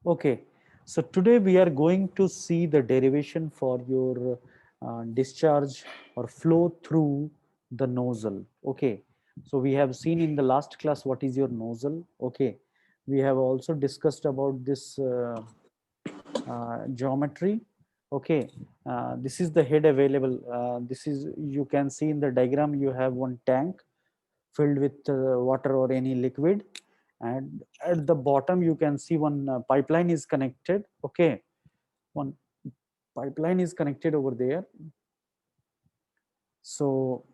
Okay, so today we are going to see the derivation for your discharge or flow through the nozzle. Okay, so we have seen in the last class what is your nozzle. Okay, we have also discussed about this geometry. Okay, this is the head available. This is, you can see in the diagram, you have one tank filled with water or any liquid, and at the bottom you can see one pipeline is connected. Okay, one pipeline is connected over there. So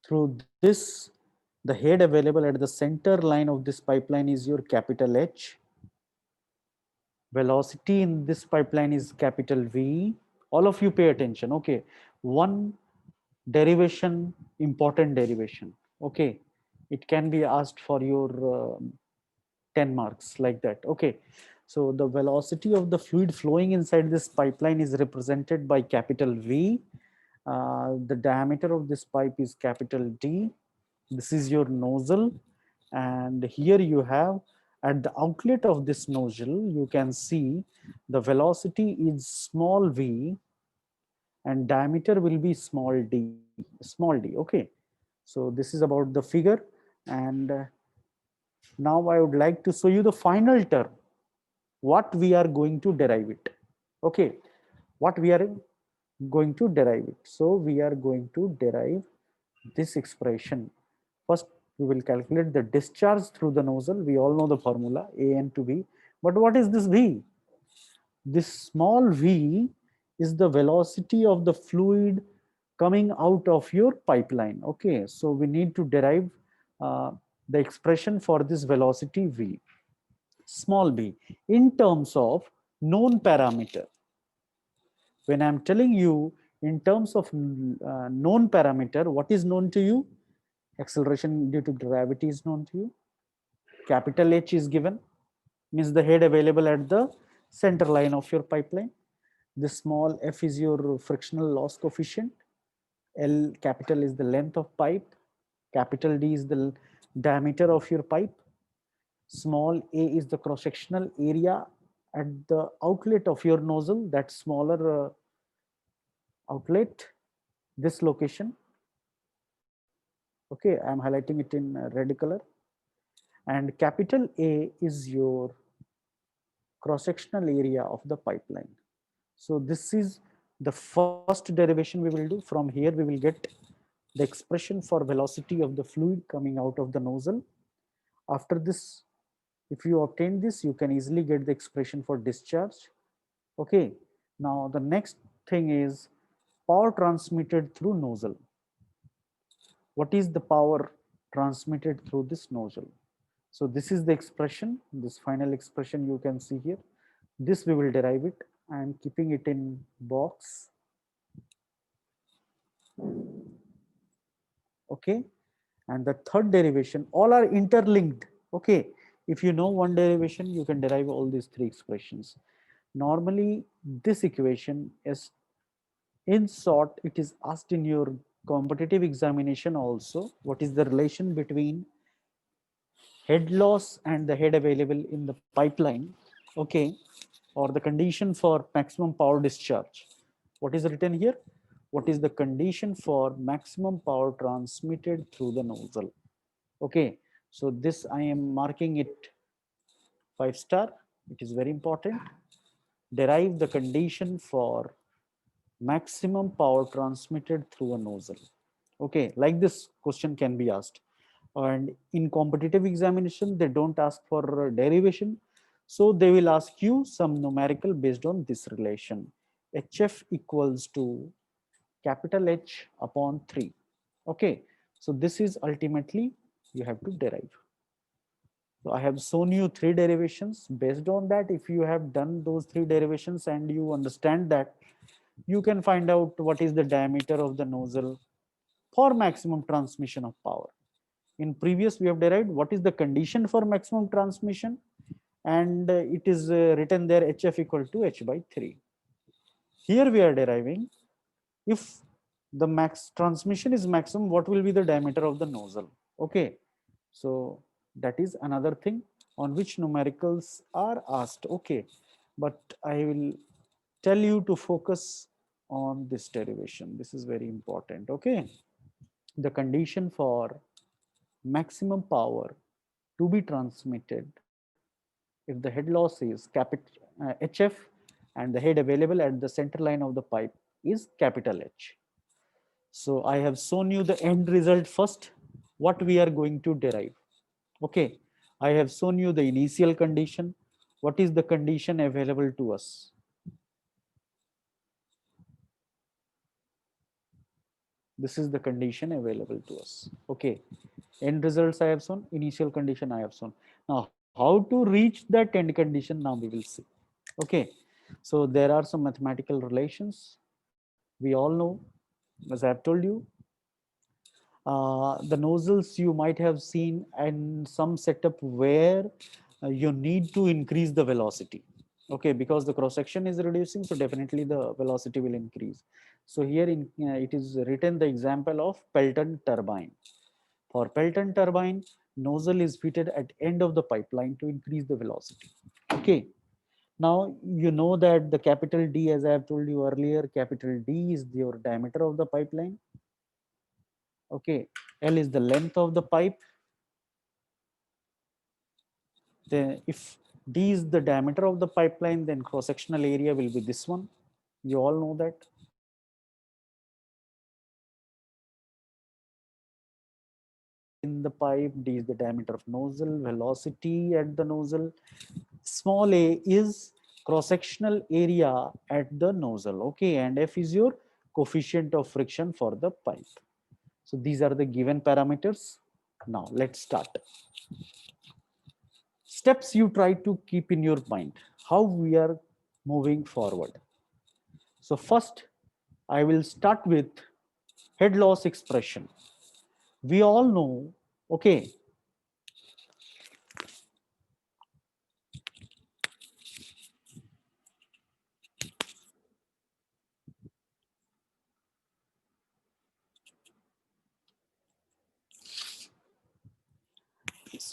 through this, the head available at the center line of this pipeline is your capital H. Velocity in this pipeline is capital V. All of you pay attention. Okay, one derivation, important derivation. Okay, it can be asked for your 10 marks like that. Okay, so the velocity of the fluid flowing inside this pipeline is represented by capital V. The diameter of this pipe is capital D. This is your nozzle, and here you have, at the outlet of this nozzle, you can see the velocity is small v and diameter will be small d. Okay, so this is about the figure. And now I would like to show you the final term, what we are going to derive it. Okay, what we are going to derive it. So we are going to derive this expression. First, we will calculate the discharge through the nozzle. We all know the formula, A N to B. But what is this V? This small v is the velocity of the fluid coming out of your pipeline. Okay, so we need to derive uh, the expression for this velocity v, small v, in terms of known parameter. When I'm telling you in terms of known parameter, what is known to you? Acceleration due to gravity is known to you. Capital H is given, means the head available at the center line of your pipeline. This small f is your frictional loss coefficient. L capital is the length of pipe. Capital D is the diameter of your pipe. Small a is the cross-sectional area at the outlet of your nozzle, that smaller outlet, this location. Okay, I'm highlighting it in red color. And capital A is your cross-sectional area of the pipeline. So this is the first derivation we will do. From here we will get the expression for velocity of the fluid coming out of the nozzle. After this, if you obtain this, you can easily get the expression for discharge. Okay, now the next thing is power transmitted through nozzle. What is the power transmitted through this nozzle? So this is the expression, this final expression you can see here. This we will derive it. I am keeping it in box. Okay, and the third derivation, all are interlinked. Okay, if you know one derivation, you can derive all these three expressions. Normally this equation is, in short, it is asked in your competitive examination also, what is the relation between head loss and the head available in the pipeline. Okay, or the condition for maximum power discharge. What is written here? What is the condition for maximum power transmitted through the nozzle? Okay, so this I am marking it 5 star. It is very important. Derive the condition for maximum power transmitted through a nozzle. Okay, like this question can be asked. And in competitive examination, they don't ask for derivation. So they will ask you some numerical based on this relation. HF equals to capital H upon 3. Okay, so this is ultimately you have to derive. So I have shown you 3 derivations. Based on that, if you have done those 3 derivations and you understand that, you can find out what is the diameter of the nozzle for maximum transmission of power. In previous, we have derived what is the condition for maximum transmission, and it is written there HF equal to H by 3. Here we are deriving, if the max transmission is maximum, what will be the diameter of the nozzle? Okay, so that is another thing on which numericals are asked. Okay, but I will tell you to focus on this derivation. This is very important. Okay, the condition for maximum power to be transmitted if the head loss is capital HF and the head available at the center line of the pipe is capital H. So I have shown you the end result first, what we are going to derive. Okay, I have shown you the initial condition. What is the condition available to us? This is the condition available to us. Okay, end results I have shown, initial condition I have shown. Now, how to reach that end condition? Now we will see. Okay, so there are some mathematical relations. We all know, as I have told you, the nozzles you might have seen in some setup where you need to increase the velocity. Okay, because the cross section is reducing, so definitely the velocity will increase. So here it is written the example of Pelton turbine. For Pelton turbine, nozzle is fitted at end of the pipeline to increase the velocity. Okay. Now you know that the capital D, as I have told you earlier, capital D is your diameter of the pipeline. Okay, L is the length of the pipe. Then if D is the diameter of the pipeline, then cross-sectional area will be this one. You all know that. In the pipe, D is the diameter of nozzle, velocity at the nozzle. Small a is cross-sectional area at the nozzle. Okay, and F is your coefficient of friction for the pipe. So these are the given parameters. Now let's start. Steps you try to keep in your mind, how we are moving forward. So first, I will start with head loss expression. We all know, okay,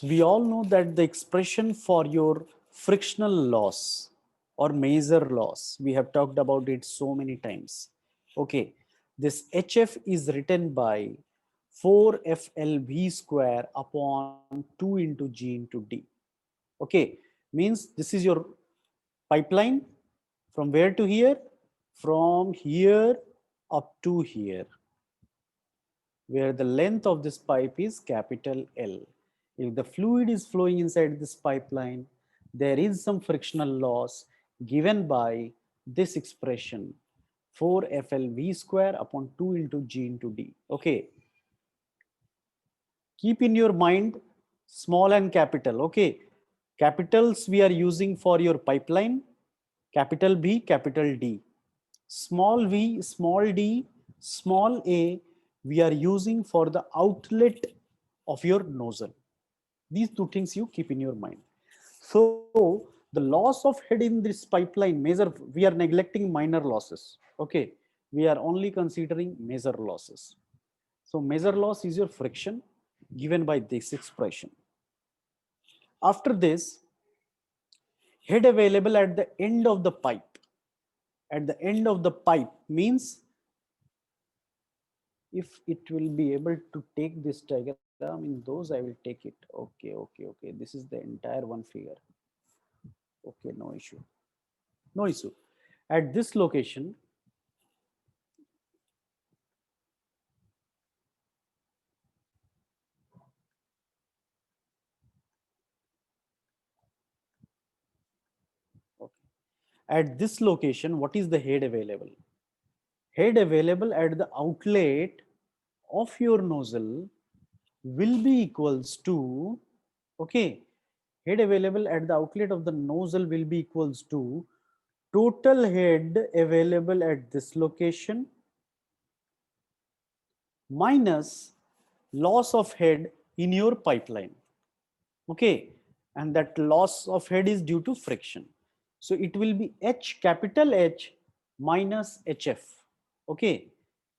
we all know that the expression for your frictional loss or Maser loss, we have talked about it so many times. Okay, this HF is written by 4FLV square upon 2 into G into D. Okay, means this is your pipeline from where to here? From here up to here, where the length of this pipe is capital L. If the fluid is flowing inside this pipeline, there is some frictional loss given by this expression 4FLV square upon 2 into G into D. Okay. Keep in your mind small and capital. Okay. Capitals we are using for your pipeline, capital B, capital D. Small v, small d, small a, we are using for the outlet of your nozzle. These two things you keep in your mind. So the loss of head in this pipeline Maser, we are neglecting minor losses. Okay, we are only considering Maser losses. So Maser loss is your friction given by this expression. After this, head available at the end of the pipe. At the end of the pipe means if it will be able to take this diagram in those, I will take it. Okay. This is the entire one figure. Okay, no issue. No issue. At this location, okay. At this location, what is the head available? Head available at the outlet of your nozzle will be equals to, okay, head available at the outlet of the nozzle will be equals to total head available at this location minus loss of head in your pipeline. Okay, and that loss of head is due to friction. So it will be H, capital H minus HF. Okay,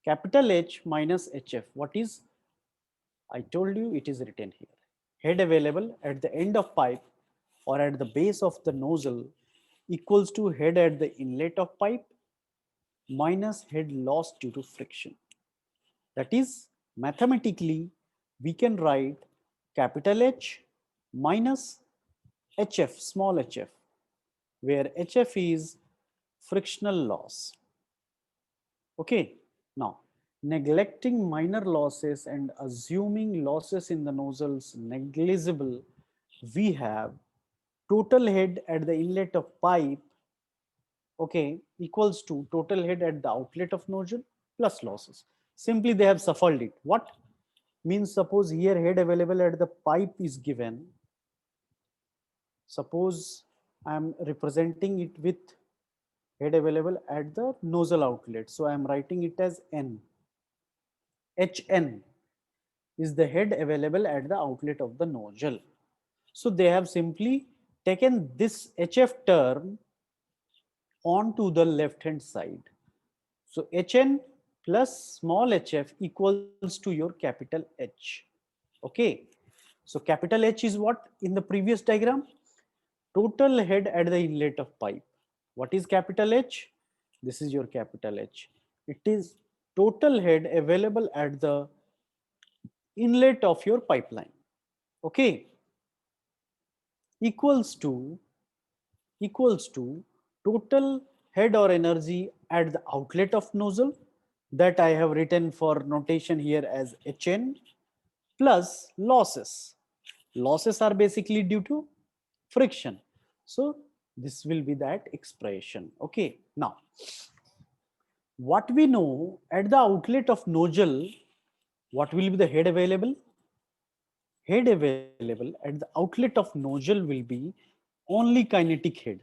capital H minus HF. What is? I told you it is written here. Head available at the end of pipe or at the base of the nozzle equals to head at the inlet of pipe minus head loss due to friction. That is, mathematically, we can write capital H minus HF, small hf, where HF is frictional loss. Okay, now neglecting minor losses and assuming losses in the nozzles negligible, we have total head at the inlet of pipe, okay, equals to total head at the outlet of nozzle plus losses. Simply they have shuffled it. What means, suppose here head available at the pipe is given. Suppose I am representing it with head available at the nozzle outlet. So I am writing it as N. Hn is the head available at the outlet of the nozzle. So they have simply taken this HF term onto the left hand side. So Hn plus small hf equals to your capital H. Okay. So capital H is what in the previous diagram? Total head at the inlet of pipe. What is capital H? This is your capital H. It is total head available at the inlet of your pipeline. Okay. Equals to total head or energy at the outlet of nozzle, that I have written for notation here as Hn, plus losses. Losses are basically due to friction. So this will be that expression. Okay. Now, what we know at the outlet of nozzle, what will be the head available? Head available at the outlet of nozzle will be only kinetic head.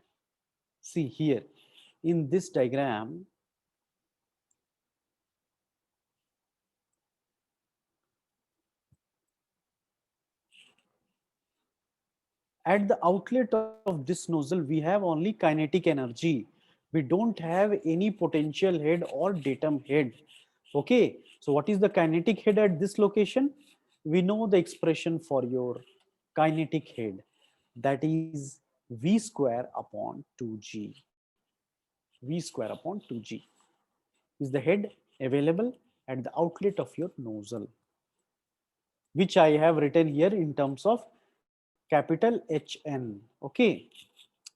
See here in this diagram, at the outlet of this nozzle, we have only kinetic energy. We don't have any potential head or datum head. Okay, so what is the kinetic head at this location? We know the expression for your kinetic head, that is V square upon 2G. V square upon 2G is the head available at the outlet of your nozzle, which I have written here in terms of capital Hn. Okay.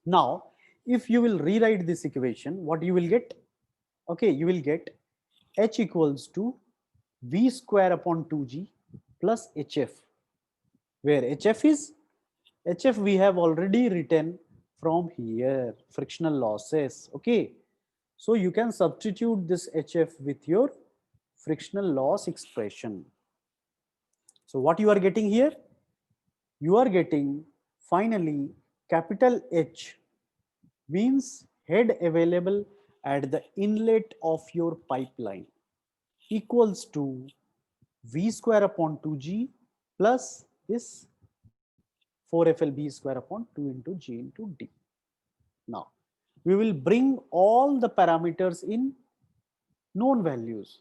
Now, if you will rewrite this equation, what you will get? Okay, you will get H equals to V square upon 2G plus HF, where HF is, HF we have already written from here, frictional losses. Okay. So you can substitute this HF with your frictional loss expression. So what you are getting here? You are getting finally capital H means head available at the inlet of your pipeline equals to V square upon 2G plus this 4FLB square upon 2 into G into D. Now, we will bring all the parameters in known values.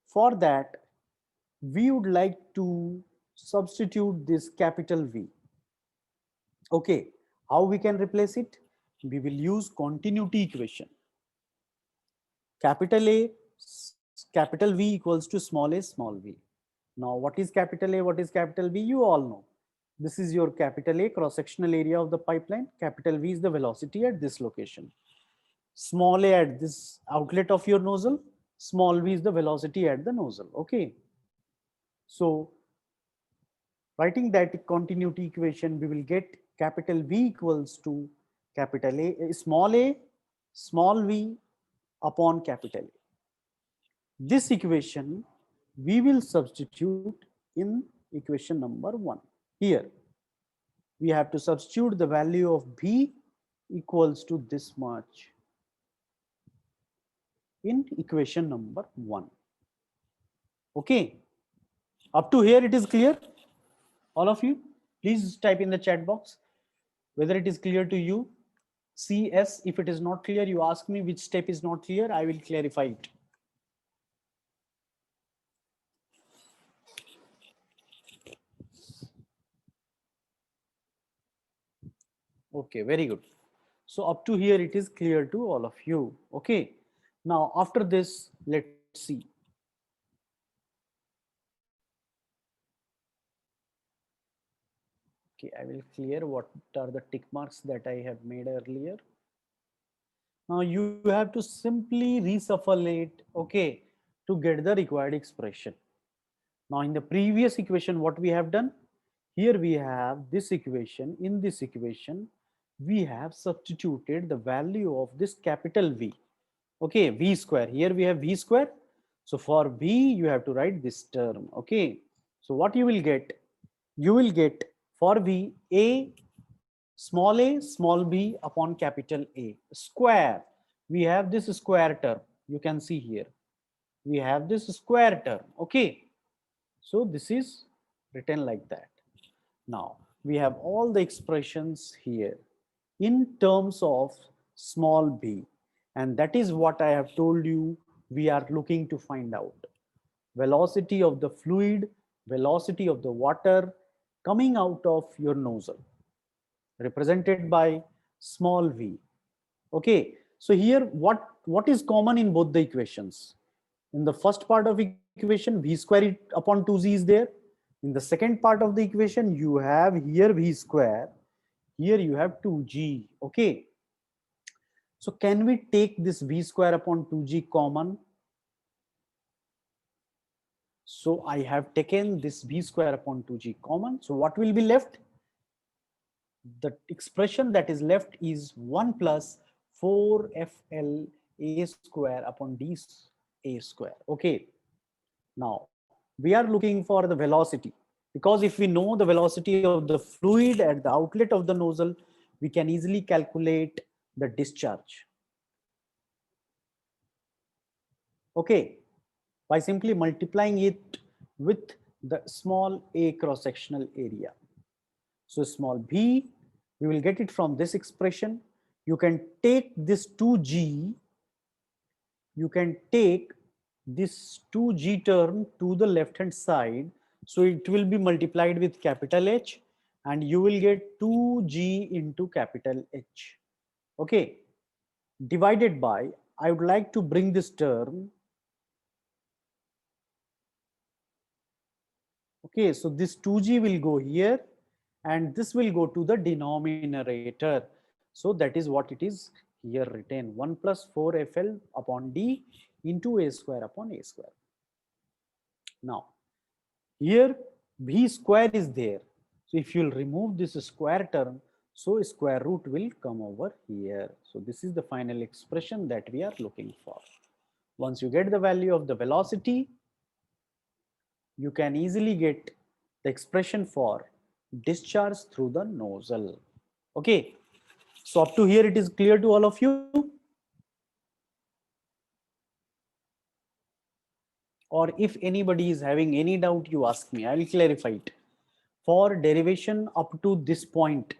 For that, we would like to substitute this capital V. Okay, how we can replace it? We will use continuity equation. Capital A, capital V equals to small a, small v. Now, what is capital A? What is capital V? You all know. This is your capital A, cross-sectional area of the pipeline. Capital V is the velocity at this location. Small a at this outlet of your nozzle. Small v is the velocity at the nozzle. Okay. So, writing that continuity equation, we will get capital V equals to capital A, small v upon capital A. This equation we will substitute in equation number 1. Here we have to substitute the value of B equals to this much in equation number 1. Okay, up to here it is clear? All of you, please type in the chat box whether it is clear to you. CS, if it is not clear, you ask me which step is not clear, I will clarify it. Okay, very good. So up to here it is clear to all of you. Okay. Now after this, let's see. Okay, I will clear what are the tick marks that I have made earlier. Now you have to simply reshuffle it, okay, to get the required expression. Now in the previous equation, what we have done, here we have this equation. In this equation, we have substituted the value of this capital V. Okay, V square. Here we have V square. So for V, you have to write this term. Okay. So what you will get? You will get for V, a, small b upon capital A square. We have this square term. You can see here. We have this square term. Okay. So this is written like that. Now we have all the expressions here in terms of small b, and that is what I have told you we are looking to find out. Velocity of the fluid, velocity of the water coming out of your nozzle, represented by small v. Okay, so here what is common in both the equations? In the first part of equation, v square upon 2z is there. In the second part of the equation, you have here v square, here you have 2g. Okay, so can we take this v square upon 2g common? So I have taken this v square upon 2g common. So what will be left? The expression that is left is 1 plus 4fl a square upon d a square. Okay, now we are looking for the velocity, because if we know the velocity of the fluid at the outlet of the nozzle, we can easily calculate the discharge. Okay, by simply multiplying it with the small a cross sectional area. So small b, we will get it from this expression. You can take this 2g, you can take this 2g term to the left hand side. So it will be multiplied with capital H, and you will get 2g into capital H. Okay, divided by, I would like to bring this term. Okay, so this 2g will go here and this will go to the denominator. So that is what it is here written, 1 plus 4fl upon d into a square upon a square. Now here v square is there. So if you'll remove this square term, so square root will come over here. So this is the final expression that we are looking for. Once you get the value of the velocity, you can easily get the expression for discharge through the nozzle. Okay, so up to here it is clear to all of you? Or if anybody is having any doubt, you ask me, I will clarify it. For derivation up to this point,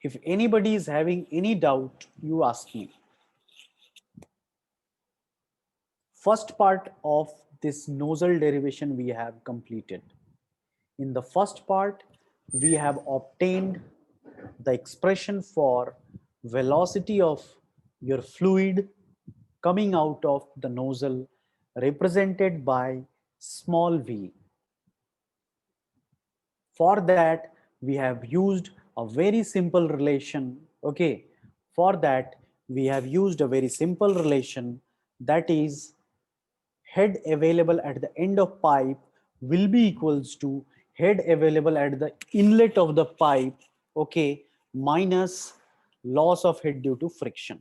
if anybody is having any doubt, you ask me. First part of this nozzle derivation we have completed. In the first part, we have obtained the expression for velocity of your fluid coming out of the nozzle, represented by small v. For that, we have used a very simple relation. Okay, for that, we have used a very simple relation, that is head available at the end of pipe will be equals to head available at the inlet of the pipe, okay, minus loss of head due to friction.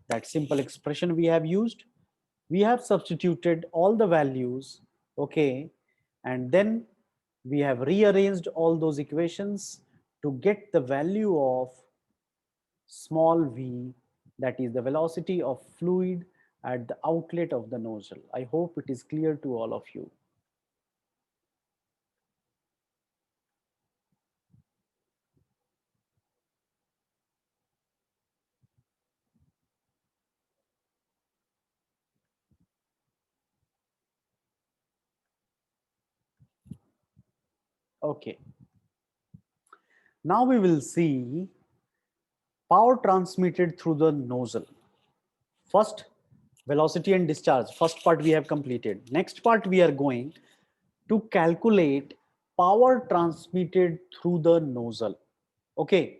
That simple expression we have used. We have substituted all the values, okay, and then we have rearranged all those equations to get the value of small v, that is the velocity of fluid at the outlet of the nozzle. I hope it is clear to all of you. Okay. Now we will see power transmitted through the nozzle. First, velocity and discharge. First part we have completed. Next part we are going to calculate power transmitted through the nozzle. Okay.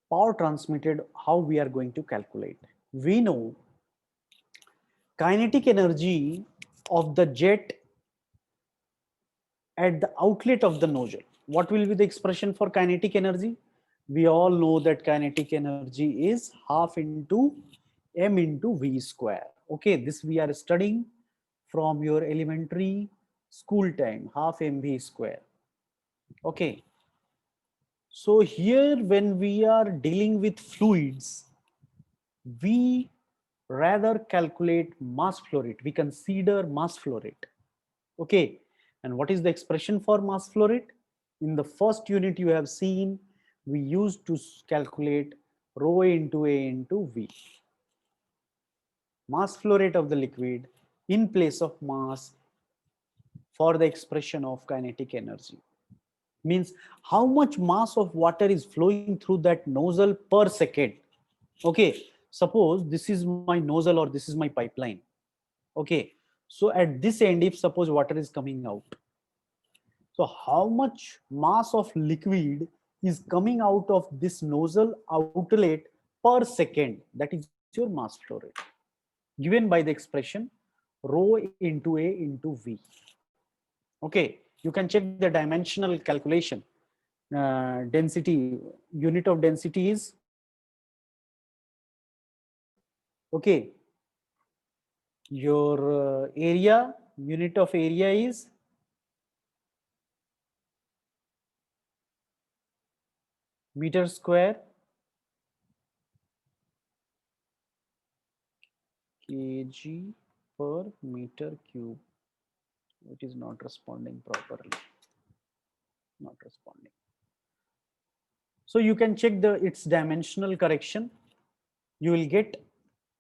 Power transmitted, how we are going to calculate. We know kinetic energy of the jet at the outlet of the nozzle. What will be the expression for kinetic energy? We all know that kinetic energy is half into m into v square. Okay, this we are studying from your elementary school time, half mv square. Okay, so here when we are dealing with fluids, we rather calculate mass flow rate. We consider mass flow rate. Okay, and what is the expression for mass flow rate? In the first unit you have seen, we used to calculate rho into A into V. Mass flow rate of the liquid in place of mass for the expression of kinetic energy. Means how much mass of water is flowing through that nozzle per second. Okay, suppose this is my nozzle or this is my pipeline. Okay, so at this end, if suppose water is coming out, so how much mass of liquid is coming out of this nozzle outlet per second? That is your mass flow rate, given by the expression rho into A into V. Okay, you can check the dimensional calculation. Density, unit of density is, okay, your area, unit of area is meter square kg per meter cube. It is not responding properly, not responding. So you can check the its dimensional correction. You will get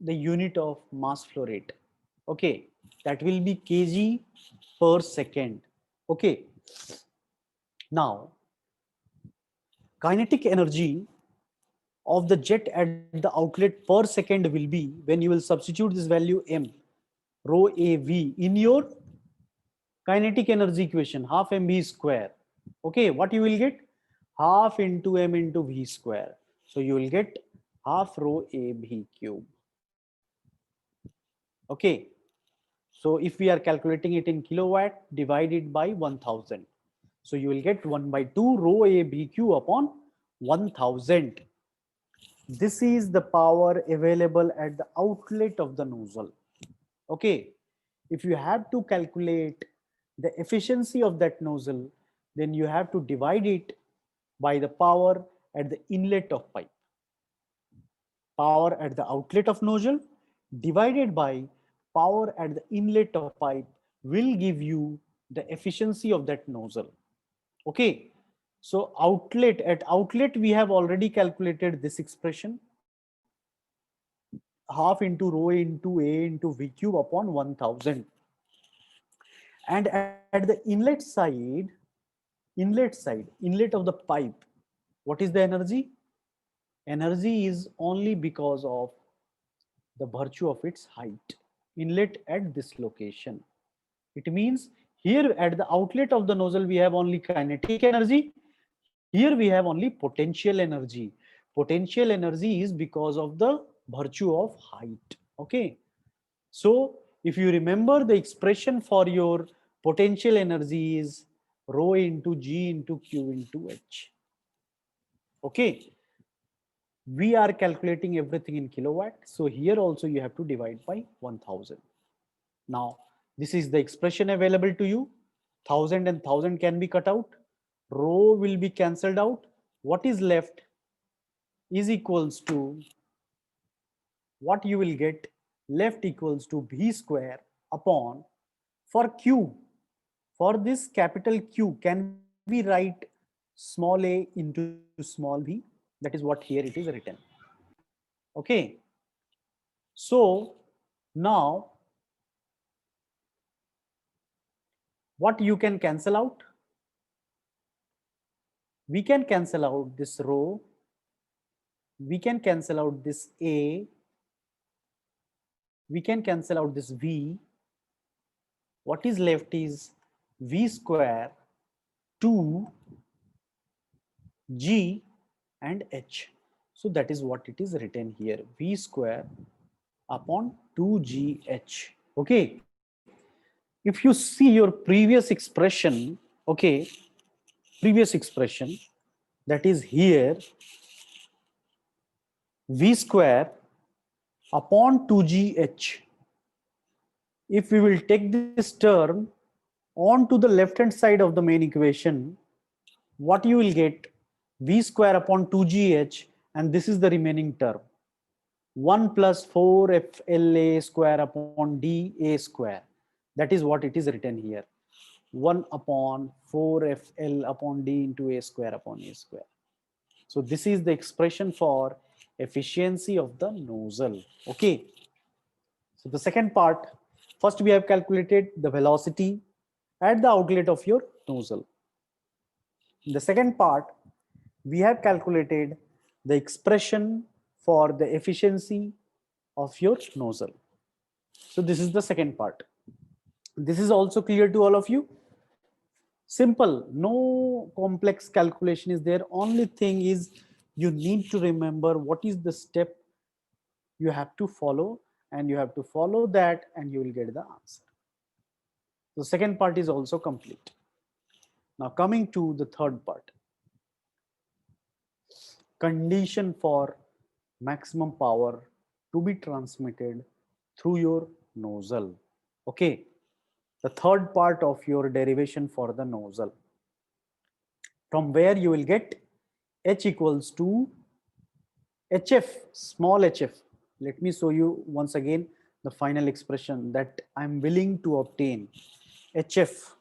the unit of mass flow rate. Okay, that will be kg per second. Okay, now kinetic energy of the jet at the outlet per second will be, when you will substitute this value m rho av in your kinetic energy equation, half mv square. Okay, what you will get? Half into m into v square. So you will get half rho ab cube. Okay, so if we are calculating it in kilowatt, divided by 1000. So you will get 1 by 2 rho abq upon 1000. This is the power available at the outlet of the nozzle. Okay, if you have to calculate the efficiency of that nozzle, then you have to divide it by the power at the inlet of pipe. Power at the outlet of nozzle divided by power at the inlet of pipe will give you the efficiency of that nozzle. Okay, so at outlet we have already calculated this expression, half into rho into A into V cube upon 1000. And at the inlet of the pipe, what is the energy? Energy is only because of the virtue of its height. Inlet at this location. It means here at the outlet of the nozzle, we have only kinetic energy. Here we have only potential energy. Potential energy is because of the virtue of height. Okay. So if you remember, the expression for your potential energy is rho into G into Q into H. Okay. We are calculating everything in kilowatt. So here also you have to divide by 1000. Now, this is the expression available to you. 1000 and 1000 can be cut out. Rho will be cancelled out. What is left is equals to, what you will get left equals to V square upon, for Q, for this capital Q, can we write small a into small v? That is what here it is written. Okay. So now What you can cancel out? We can cancel out this rho. We can cancel out this A. We can cancel out this V. What is left is V square 2 G and H. So that is what it is written here, V square upon 2GH. Okay. If you see your previous expression, okay, previous expression, that is here, V square upon 2GH. If we will take this term on to the left hand side of the main equation, what you will get? V square upon 2GH, and this is the remaining term, 1 plus 4FLA square upon DA square. That is what it is written here, 1 upon 4FL upon D into A square upon A square. So this is the expression for efficiency of the nozzle. Okay. So the second part, first we have calculated the velocity at the outlet of your nozzle. In the second part, we have calculated the expression for the efficiency of your nozzle. So this is the second part. This is also clear to all of you? Simple, no complex calculation is there. Only thing is you need to remember what is the step you have to follow, and you have to follow that and you will get the answer. The second part is also complete. Now coming to the third part, condition for maximum power to be transmitted through your nozzle. Okay, the third part of your derivation for the nozzle, from where you will get H equals to HF, small hf. Let me show you once again the final expression that I'm willing to obtain. HF,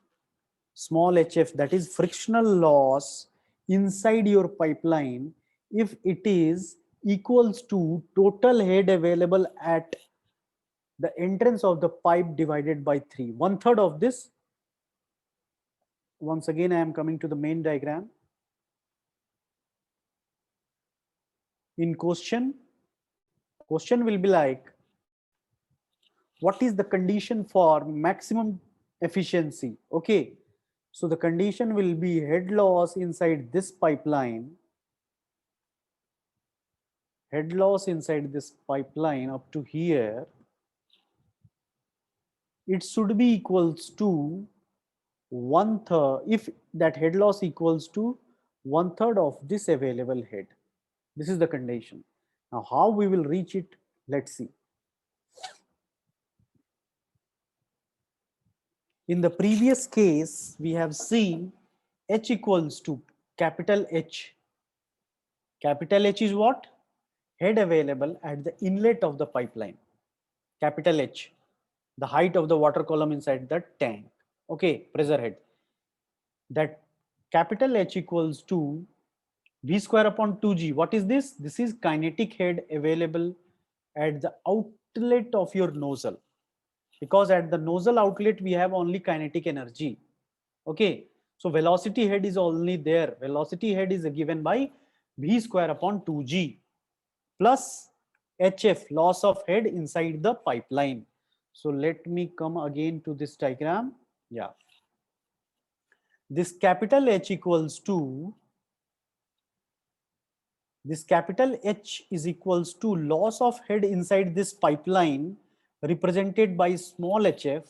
small hf, that is frictional loss inside your pipeline if it is equals to total head available at the entrance of the pipe divided by 3. 1/3 of this. Once again, I am coming to the main diagram. In question will be like, what is the condition for maximum efficiency? Okay, so the condition will be head loss inside this pipeline, head loss inside this pipeline up to here, it should be equals to 1/3, if that head loss equals to 1/3 of this available head. This is the condition. Now how we will reach it, let's see. In the previous case, we have seen H equals to capital H. Capital H is what? Head available at the inlet of the pipeline. Capital H, the height of the water column inside the tank. Okay, pressure head. That capital H equals to V square upon 2G. What is this? This is kinetic head available at the outlet of your nozzle. Because at the nozzle outlet, we have only kinetic energy. Okay, so velocity head is only there. Velocity head is given by V square upon 2G plus HF, loss of head inside the pipeline. So let me come again to this diagram. Yeah. This capital H equals to, this capital H is equals to loss of head inside this pipeline represented by small hf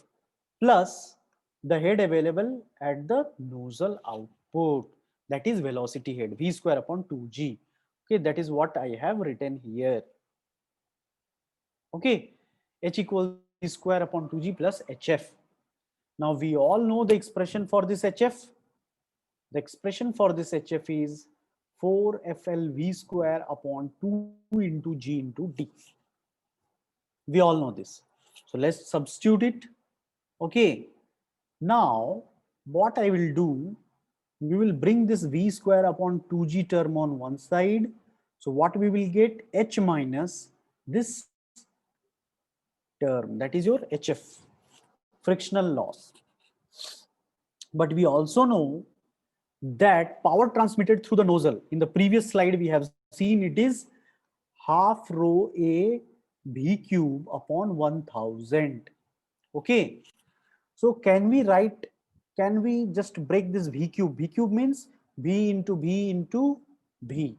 plus the head available at the nozzle output, that is velocity head, V square upon 2G. Okay, that is what I have written here. Okay, H equals V square upon 2G plus HF. Now we all know the expression for this HF. The expression for this HF is 4FLV square upon 2 into G into D. We all know this. So let's substitute it. Okay. Now what I will do, we will bring this V square upon 2G term on one side. So what we will get, H minus this term, that is your HF, frictional loss. But we also know that power transmitted through the nozzle, in the previous slide we have seen, it is half rho A V cube upon 1000. Okay, so can we just break this V cube? V cube means V into V into V.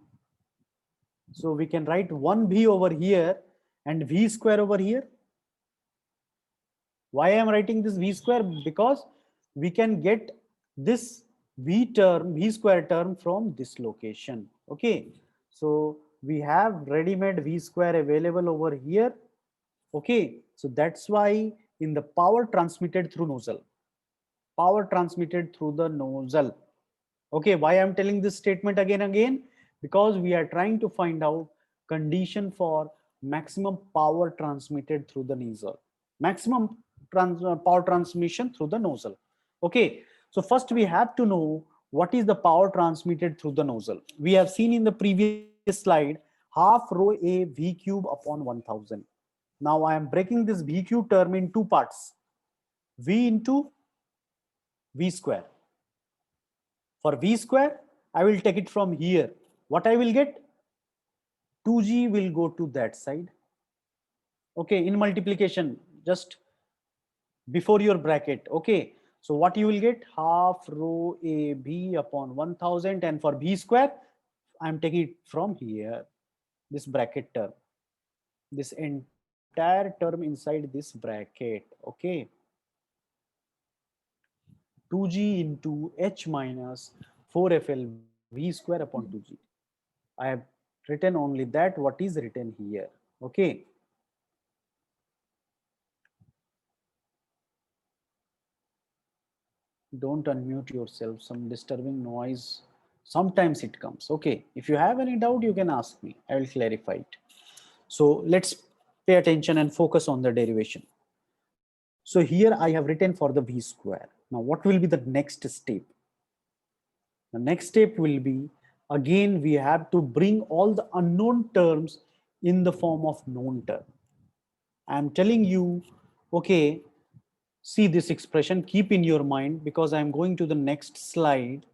So we can write 1V over here and V square over here. Why I am writing this V square? Because we can get this V square term from this location. Okay, so we have ready-made V square available over here. Okay, so that's why in the power transmitted through nozzle, power transmitted through the nozzle. Okay, why I'm telling this statement again? Because we are trying to find out condition for maximum power transmitted through the nozzle, maximum power transmission through the nozzle. Okay, so first we have to know what is the power transmitted through the nozzle. We have seen in the previous slide half rho A V cube upon 1000. Now I am breaking this V cube term in two parts, V into V square. For V square, I will take it from here. What I will get? 2G will go to that side. Okay, in multiplication, just before your bracket. Okay, so what you will get? Half rho A B upon 1000. And for B square, I'm taking it from here, this bracket term, this entire term inside this bracket. Okay, 2G into H minus 4FL V square upon 2G. I have written only that what is written here. Okay. Don't unmute yourself. Some disturbing noise. Sometimes it comes. Okay. If you have any doubt, you can ask me. I will clarify it. So let's pay attention and focus on the derivation. So here I have written for the V square. Now what will be the next step? The next step will be, again, we have to bring all the unknown terms in the form of known term. I'm telling you, okay, see this expression, keep in your mind, because I'm going to the next slide.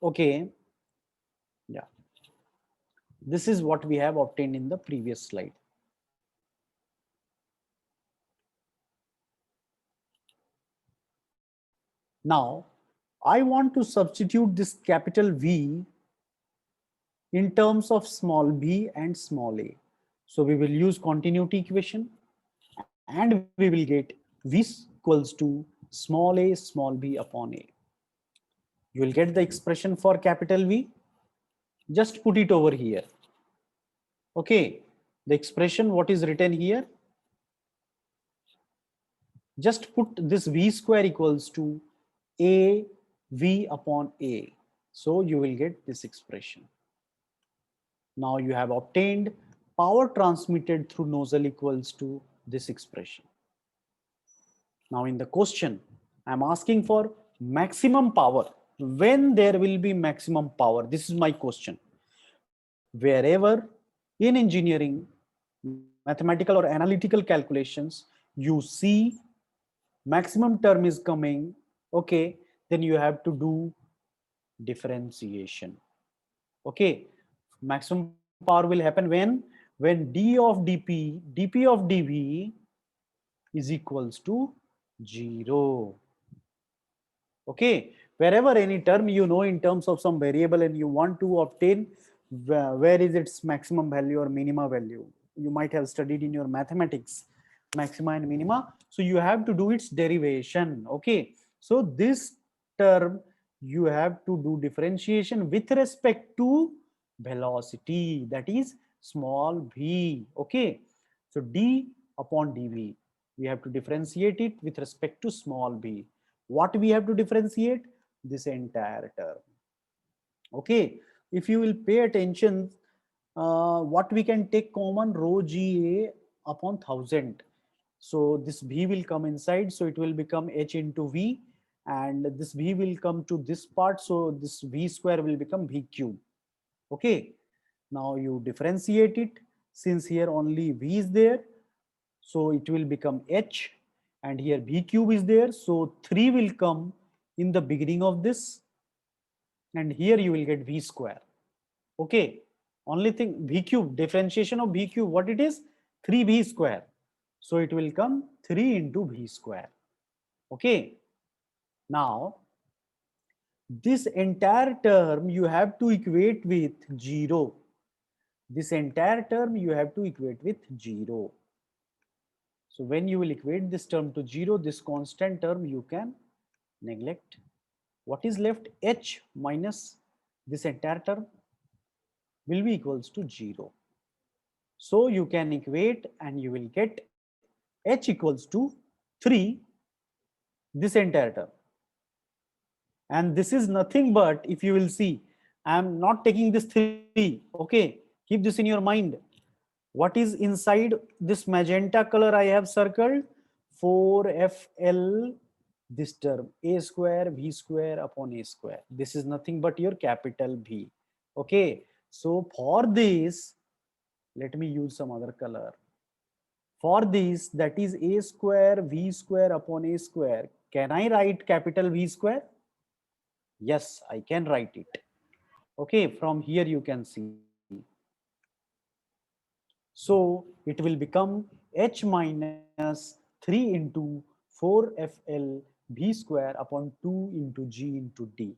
Okay, yeah, this is what we have obtained in the previous slide. Now, I want to substitute this capital V in terms of small b and small a. So we will use continuity equation and we will get V equals to small b upon a. You will get the expression for capital V. Just put it over here. Okay, the expression what is written here, just put this V square equals to a V upon a. So you will get this expression. Now you have obtained power transmitted through nozzle equals to this expression. Now in the question, I'm asking for maximum power. When there will be maximum power? This is my question. Wherever in engineering, mathematical or analytical calculations, you see maximum term is coming, okay, then you have to do differentiation. Okay, maximum power will happen when d of dp of dv is equals to 0. Okay, wherever any term you know in terms of some variable and you want to obtain where is its maximum value or minima value, you might have studied in your mathematics maxima and minima, so you have to do its derivation. Okay, so this term you have to do differentiation with respect to velocity, that is small v. Okay, so d upon dv, we have to differentiate it with respect to small v. What we have to differentiate? This entire term. Okay, if you will pay attention, what we can take common, rho ga upon 1000. So this v will come inside, so it will become h into v, and this v will come to this part, so this v square will become v cube. Okay, now you differentiate it, since here only v is there, so it will become h, and here v cube is there, so 3 will come in the beginning of this, and here you will get v square. Okay, only thing v cube, differentiation of v cube, what it is? 3v square. So it will come 3 into v square. Okay, now this entire term you have to equate with 0. This entire term you have to equate with 0. So when you will equate this term to 0, this constant term you can neglect. What is left? H minus this entire term will be equals to 0. So you can equate and you will get H equals to 3, this entire term. And this is nothing but, if you will see, I am not taking this 3. Okay, keep this in your mind. What is inside this magenta color I have circled? 4FL, this term, a square v square upon a square. This is nothing but your capital V. Okay, so for this, let me use some other color. For this, that is a square v square upon a square. Can I write capital V square? Yes, I can write it. Okay, from here you can see. So it will become h minus 3 into 4FL v square upon 2 into g into d.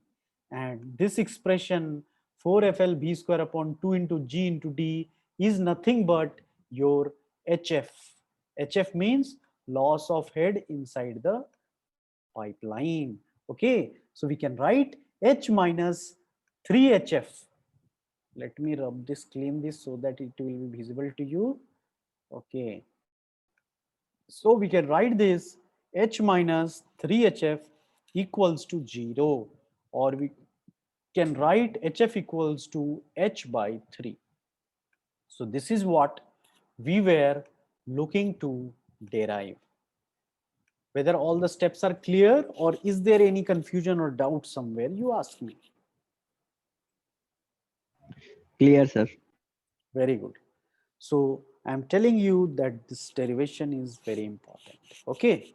And this expression 4FL v square upon 2 into g into d is nothing but your HF. HF means loss of head inside the pipeline. Okay, so we can write H minus 3HF. Let me rub this, clean this so that it will be visible to you. Okay, so we can write this H minus 3HF equals to 0, or we can write HF equals to H by 3. So this is what we were looking to derive. Whether all the steps are clear, or is there any confusion or doubt somewhere, you ask me. Clear, sir. Very good. So I'm telling you that this derivation is very important. Okay.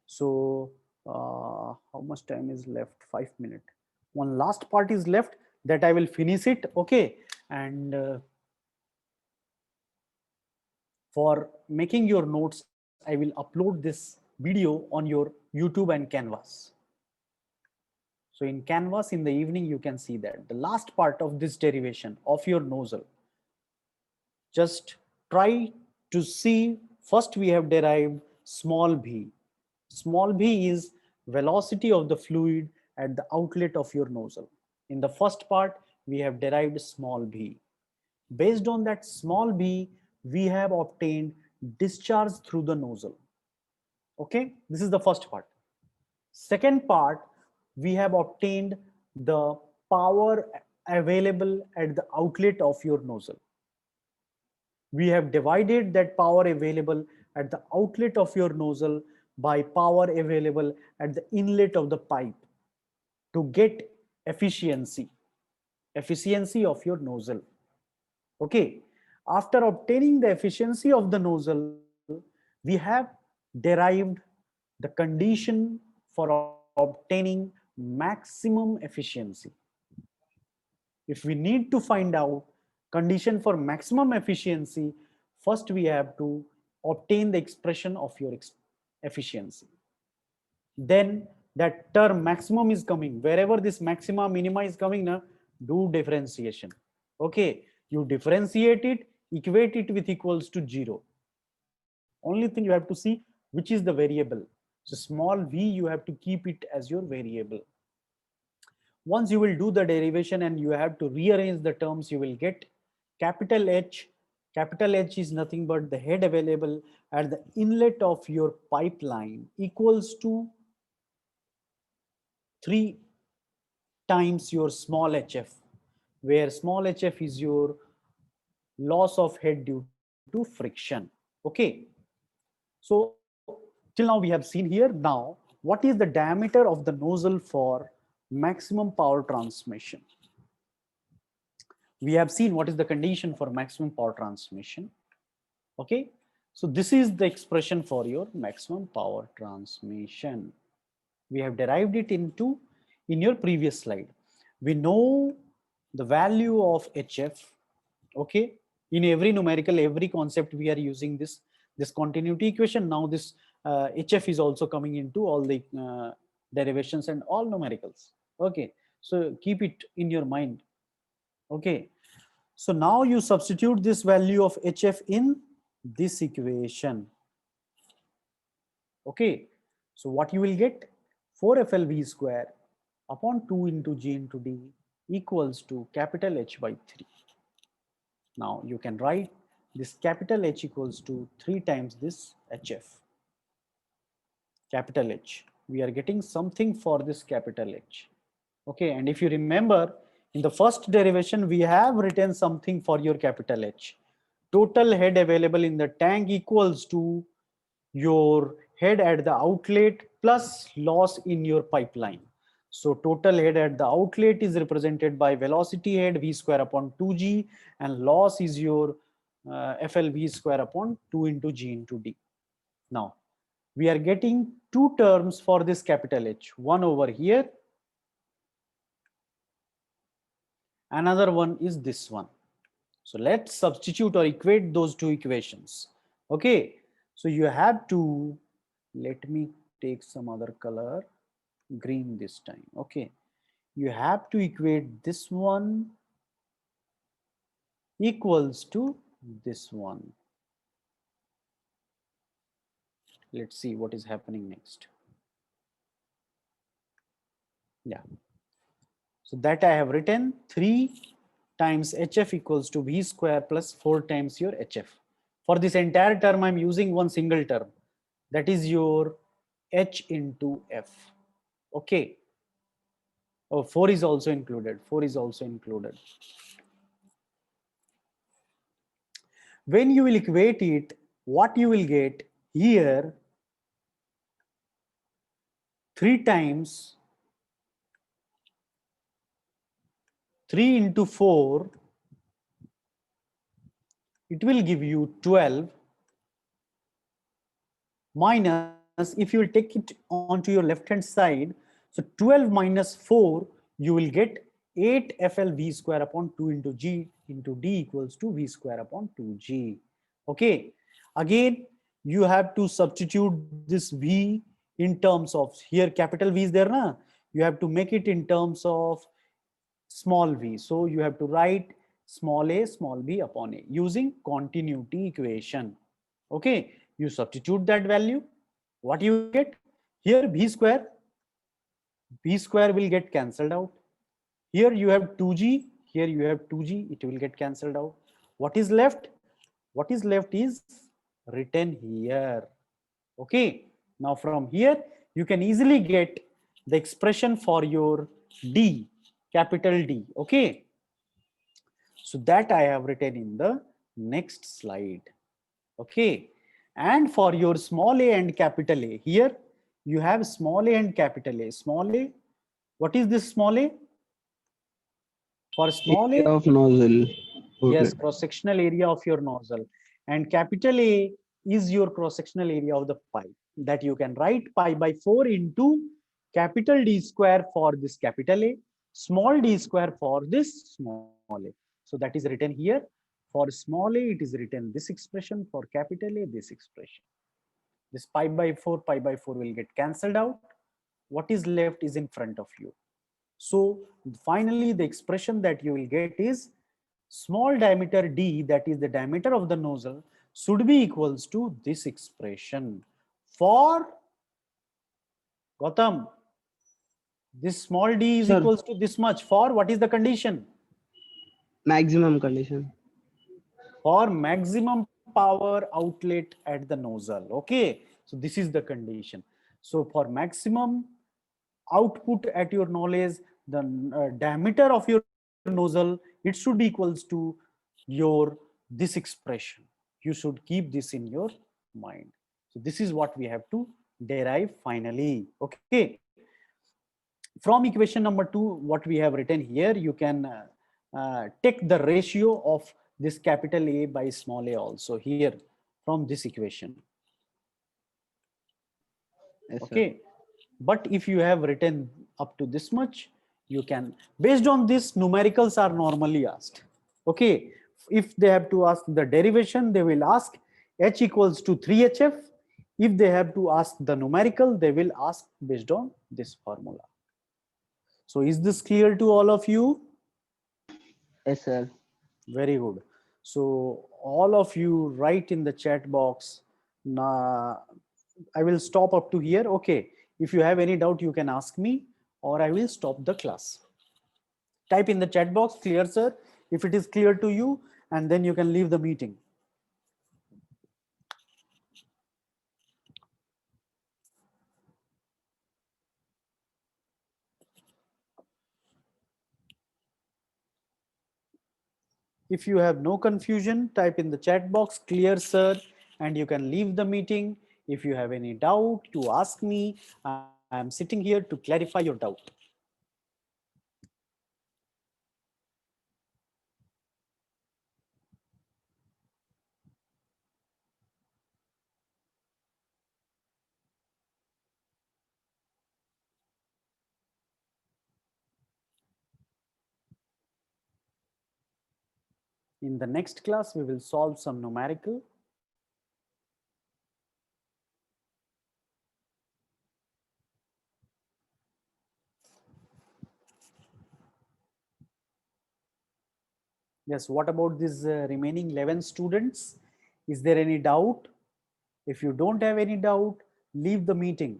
So how much time is left? 5 minutes. One last part is left that I will finish it. Okay. And for making your notes, I will upload this video on your YouTube and Canvas. So in Canvas in the evening, you can see that the last part of this derivation of your nozzle. Just try to see, first we have derived small v. Small v is velocity of the fluid at the outlet of your nozzle. In the first part, we have derived small v. Based on that small v, we have obtained discharge through the nozzle. Okay, this is the first part. Second part, we have obtained the power available at the outlet of your nozzle. We have divided that power available at the outlet of your nozzle by power available at the inlet of the pipe to get efficiency of your nozzle. Okay, after obtaining the efficiency of the nozzle, we have derived the condition for obtaining maximum efficiency. If we need to find out condition for maximum efficiency, first we have to obtain the expression of your efficiency. Then that term maximum is coming. Wherever this maxima minima is coming, now do differentiation. Okay, you differentiate it, equate it with equals to 0. Only thing you have to see which is the variable. So small v, you have to keep it as your variable. Once you will do the derivation and you have to rearrange the terms, you will get capital H. Capital H is nothing but the head available at the inlet of your pipeline equals to 3 times your small hf, where small hf is your loss of head due to friction. Okay. So till now we have seen here. Now, what is the diameter of the nozzle for maximum power transmission? We have seen what is the condition for maximum power transmission. Okay, so this is the expression for your maximum power transmission. We have derived it into in your previous slide. We know the value of HF, okay? In every numerical, every concept, we are using this continuity equation. Now this HF is also coming into all the derivations and all numericals, okay? So keep it in your mind, okay? So now you substitute this value of HF in this equation, okay? So what you will get, 4FLV square upon 2 into G into D equals to capital H by 3. Now you can write this capital H equals to 3 times this HF. Capital H. We are getting something for this capital H. Okay, and if you remember, in the first derivation, we have written something for your capital H. Total head available in the tank equals to your head at the outlet plus loss in your pipeline. So total head at the outlet is represented by velocity head V square upon 2G, and loss is your FLV square upon 2 into G into D. Now we are getting two terms for this capital H, one over here, another one is this one. So let's substitute or equate those two equations. Okay, so you have to, let me take some other color, green this time. Okay, you have to equate this one equals to this one. Let's see what is happening next. Yeah, so that I have written 3 times HF equals to V square plus 4 times your HF. For this entire term, I'm using one single term, that is your H into F. Okay. Oh, 4 is also included. 4 is also included. When you will equate it, what you will get here, 3 times 3 into 4, it will give you 12, minus, if you will take it onto your left hand side, so 12 minus 4, you will get 8 FLV square upon 2 into G into D equals to V square upon 2G. Okay, again you have to substitute this V in terms of, here capital V is there na, you have to make it in terms of small v. So you have to write small a small b upon a using continuity equation. Okay, you substitute that value, what you get here, b square will get cancelled out. Here you have 2g, here you have 2g, it will get cancelled out. What is left? What is left is written here. Okay, now from here you can easily get the expression for your D, capital D. Okay, so that I have written in the next slide. Okay, and for your small a and capital A, here you have small a and capital A. Small a, what is this small a? For small Area a, of nozzle. yes, Outlet. cross-sectional area of your nozzle, and capital A is your cross-sectional area of the pipe, that you can write pi by 4 into capital D square for this capital A, small d square for this small a. So that is written here. For small a, it is written this expression. For capital A, this expression. This pi by 4 will get cancelled out. What is left is in front of you. So finally, the expression that you will get is small diameter d, that is the diameter of the nozzle, should be equals to this expression. For Gautam, this small d is Sir, equals to this much. For what is the condition? maximum condition. For maximum power outlet at the nozzle. Okay, so this is the condition. So for maximum output at your knowledge, the diameter of your nozzle, it should be equals to your this expression. You should keep this in your mind. So this is what we have to derive finally. Okay, from equation number 2, what we have written here, you can take the ratio of this capital A by small a also here from this equation. Yes, sir. Okay, but if you have written up to this much, you can, based on this, numericals are normally asked. Okay, if they have to ask the derivation, they will ask h equals to 3hf. If they have to ask the numerical, they will ask based on this formula. So is this clear to all of you? Yes, sir. Very good. So all of you write in the chat box. Now, I will stop up to here. Okay. If you have any doubt, you can ask me, or I will stop the class. Type in the chat box, clear, sir, if it is clear to you, and then you can leave the meeting. If you have no confusion, type in the chat box, clear, sir, and you can leave the meeting. If you have any doubt, you ask me. I am sitting here to clarify your doubt. In the next class, we will solve some numerical. Yes, what about these remaining 11 students? Is there any doubt? If you don't have any doubt, leave the meeting.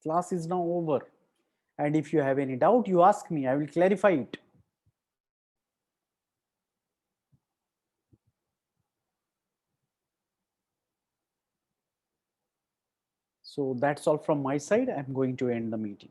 Class is now over. And if you have any doubt, you ask me, I will clarify it. So that's all from my side. I'm going to end the meeting.